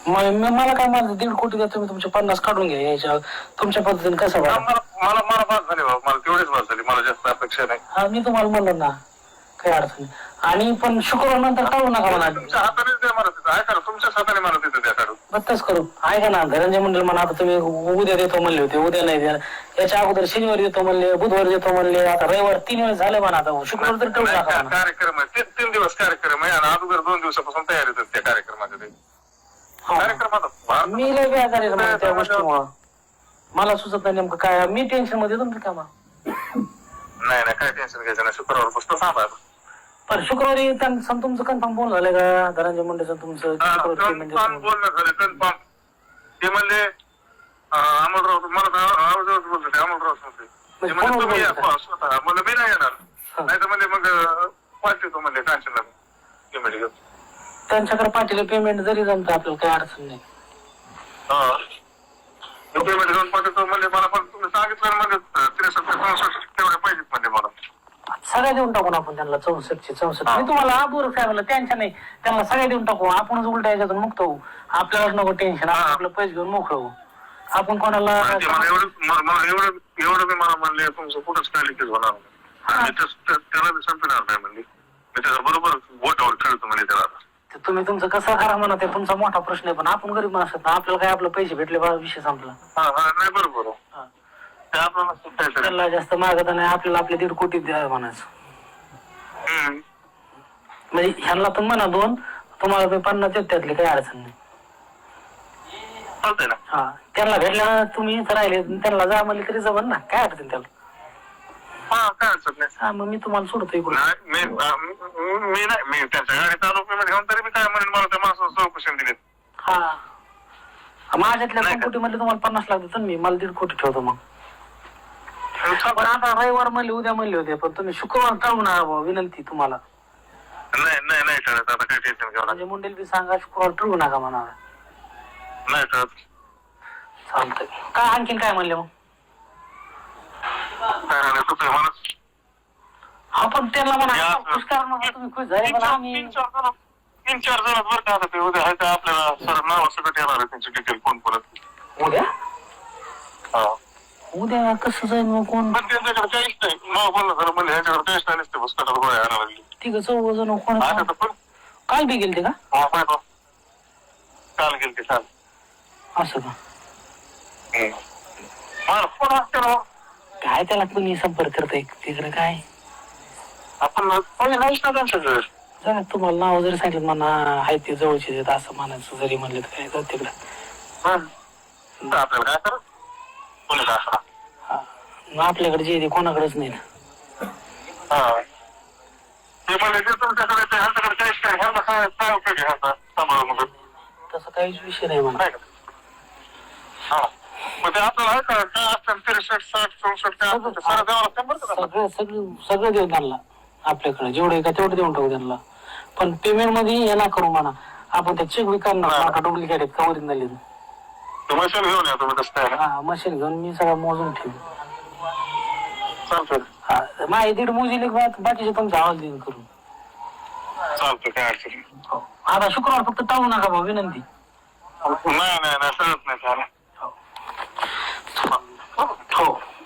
मला काय माझं 1.5 कोटी द्या, तुम्ही तुमचे 50 काढून घ्या याच्या तुमच्या पद्धतीने कसं बघा. मला मला पास झाले बाबा, मला तेवढीच पास झाली, मला जास्त अपेक्षा नाही. हा मी तुम्हाला म्हणलो ना काही अडचण नाही. आणि पण शुक्रवार नंतर काढू नका म्हणा. तुमच्या हातानेच द्या मला तिथं, ऐका ना, तुमच्याच हाताने मला तिथं द्या काढून. बत्ताच करू. ऐका ना, धनंजय मंडळ म्हणा, आता तुम्ही उद्या देतो म्हणले होते, उद्या नाही द्या. याच्या अगोदर शनिवारी देतो म्हणले, बुधवारी देतो म्हणले, आता रविवार 3 वेळेस झाले म्हणा. आता शुक्रवार तर ठेवू नका. कार्यक्रम आहे 3 दिवस कार्यक्रम आहे, आणि अगोदर 2 दिवसापासून तयारी होते त्या कार्यक्रमाच्या. कार्यक्रमात मी लय बेजार आहे त्या गोष्टीमुळं. मला सुचत नाही नेमकं काय. मी टेन्शन मध्ये तुमचं कामा. नाही नाही, काय टेन्शन घ्यायचं नाही, शुक्रवार पुस्तक सांगा. पण शुक्रवारी त्यांचं तुमचं कन्फर्म बोल झालं का धनंजय मुंडेचं तुमचं? बोलणं झालं कन्फर्म. ते म्हणले अमोलराव, मला आवाजावर बोलतो अमोलराव म्हणते, म्हणजे तुम्ही स्वतः मला मी नाही येणार, नाही तर म्हणजे मग पाठवतो म्हणले कांचनला पेमेंट घेऊन. त्यांच्याकडे पाठीला पेमेंट जरी जमतं आपल्याला काही अडचण नाही. पेमेंट घेऊन पाठवतो म्हणजे, मला पण तुम्ही सांगितलं म्हणजे 63-64 तेवढे पाहिजेत म्हणजे मला. सगळ्या देऊन टाकून आपण त्यांना 64. मी तुम्हाला बोर साहेबांना त्यांच्या नाही, त्यांना सगळ्या देऊन टाकू. आपणच उलटा याच्यातून मुक्त होऊ. आपल्यालाच नको टेन्शन, आपलं पैसे घेऊन मोकळं होऊ. आपण कोणाला एवढं मी मला म्हणले तुमचं कुठंच काय लिकेज होणार नाही, त्याला मी संपणार नाही म्हणले. मी त्याला बरोबर बोटावर खेळतो म्हणजे त्याला. तुम्ही तुमचं कसं करा म्हणा, ते तुमचा मोठा प्रश्न आहे. पण आपण गरीब माणसं, आपल्याला काय आपलं पैसे भेटले बा, विषय संपला. नाही बरोबर, त्याला जास्त मागत नाही, आपल्याला आपले 1.5 कोटी द्या म्हणायचं. म्हणजे ह्यांना पण म्हणा 2, तुम्हाला 50 देत, त्यातली काही अडचण नाही. हा त्यांना भेटल्या तुम्ही इथं राहिले, त्यांना जा म्हणले तरी जमन ना, काय अडचण त्याला. काय अडचण नाही. हा मग मी तुम्हाला सोडतो इकडून. मी नाही, मी त्यांच्या गाडीत आलो पेमेंट घेऊन, तरी मी काय म्हणेन, मला त्या माणसाला चौकशी दिली. हा माझ्यातल्या 2 कोटी मध्ये तुम्हाला 50 लाख देतो मी, मला 1.5 कोटी ठेवतो मग. पण आता रविवार म्हणले, उद्या म्हणले होते, पण तुम्ही शुक्रवार टाळू नका विनंती तुम्हाला. नाही नाही नाही ठरत, आता काय टेन्शन घेऊ. म्हणजे मुंडेल बी सांगा शुक्रवार ठरवू नका म्हणा. नाही ठरत. चालतंय. काय आणखीन काय म्हणले मग? आपण त्यांना म्हणा खुश करा, तुम्ही खुश झाले. पण आम्ही 3-4 जण बरं का, आता ते उद्या आहे का आपल्याला सर नावासकट येणार आहे त्यांची डिटेल कोण परत उद्या. उद्या कसं जाईल मग? कोण त्यांच्याकडे काहीच नाही. नाव बोलणं झालं म्हणजे ह्याच्याकडे काहीच नाही, नसते पुस्तकाला गोळ्या आणायला लागली. ठीक आहे. 14 जण कोण काल बी गेलते का? काल गेलते काल. असं का? काय त्याला कोणी संपर्क करताय तिकडे काय? आपण नाहीच ना त्यांच्याकडे. जरा तुम्हाला नाव जरी सांगितलं म्हणा, आहे ते जवळचे देत असं म्हणायचं जरी म्हणलं तर काय जात तिकडं. आपल्याला काय करत कोणी मग आपल्याकडे जे ते कोणाकडेच नाही ना. ते म्हणजे तुमच्याकडे ह्यांच्याकडे काहीच काय, ह्यांना काय उपयोग आहे सांभाळून? तसं काहीच विषय नाही म्हणा. मग ते आपल्याला आहे का काय असतं 63-60-64 काय सगळं देऊ त्यांना. आपल्याकडे जेवढे का तेवढं देऊन टाकू त्यांना. पण पेमेंट मध्ये हे ना करू म्हणा, आपण त्या चेक बी करणार का डुप्लिकेट आहेत का ओरिजिनल आहेत. मशीन घेऊन या तुम्ही तसं काय. हा मशीन घेऊन मी सगळं मोजून ठेवू. चालतं. हा माझी 1.5 मोजीले बाकीचे तुमचा आवाज देईन करून. चालतं, काय अडचण. आता शुक्रवार फक्त टाळू नका भाऊ विनंती. नाही नाही नाही, सगळंच नाही.